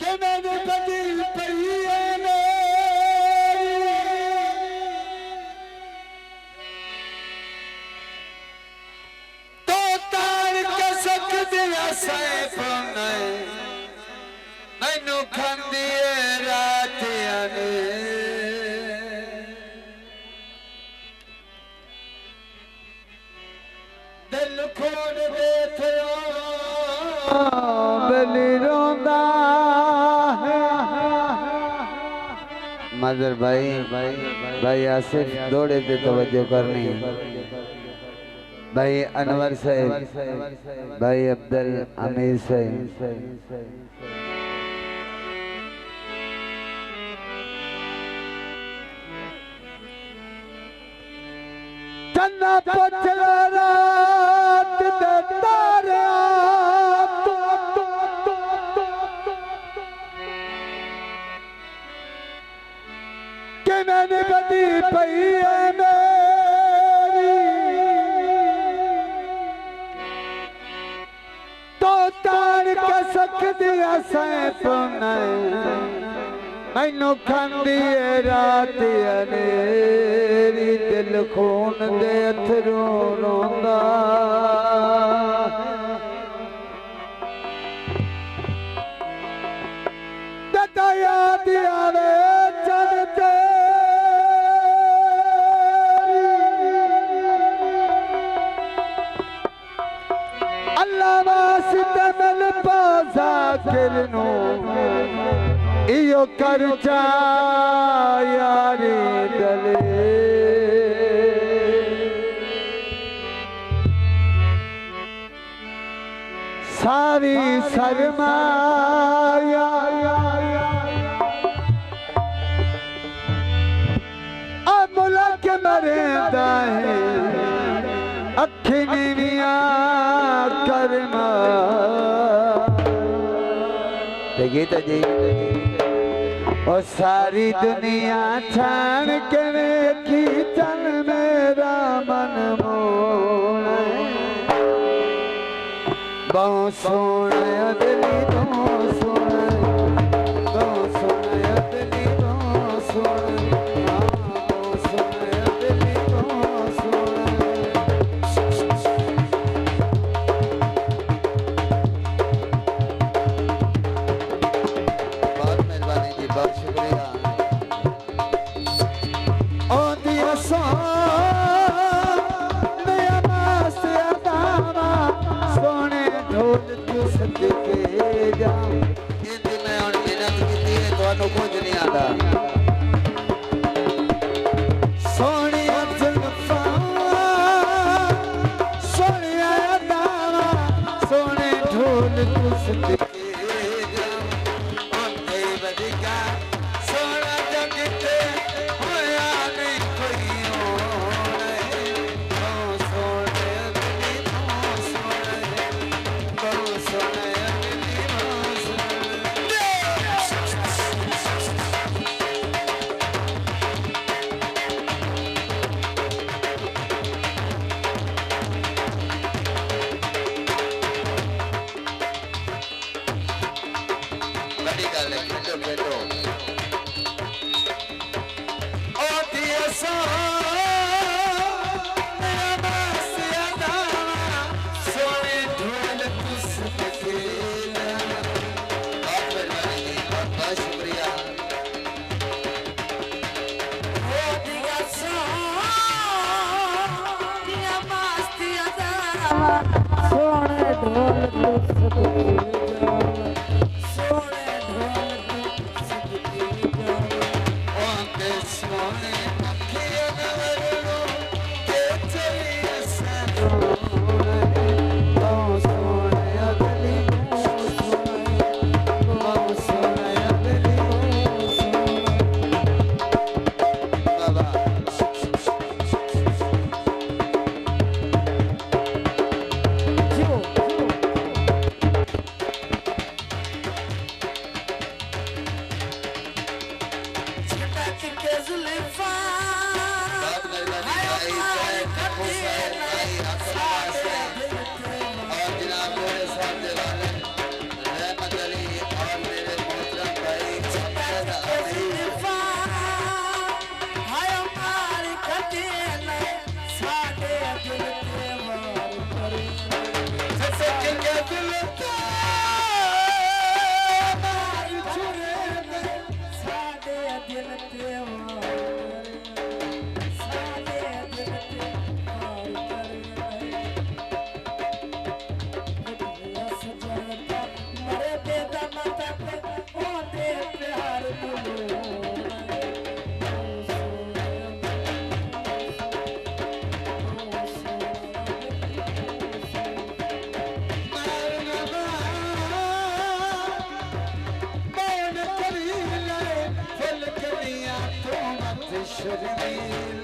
कि मैंने बदल पई है तो तार के सकते सैफ मैनू खांदी रात ने दिल खोड़ दे बली रोंदा मदर भाई आसिफ दौड़े पे तवज्जो करनी भाई अनवर साहब भाई अब्दुल अमीर साहब चन्ना पचला रात दे तारे कि मैंने बदी पई है मेरी तो तार के सकती सैफ मैनू खांदी रात अनेरी दिल खून दे अथरू रोंदा दता याद आवे चलते अल्लाह वास्ते मिल पासा किरनो इयो कर जा यारी डले सारी सरमाया अब मुल्क मरेंदा है अखी नीवियां करना गीता जी और सारी दुनिया छान के वेखी चल मेरा मन मोड़ बहुत सोने अदली तो सोने बहुत सोने अदली तो सोने बहुत सोने अदली तो सोने बहुत मेहरबानी जी बहुत शुक्रिया ओ दिया सो कुछ नहीं आता सोनी जुल्फा सोनिया दावा सोने ढोल कुछ शर्मीला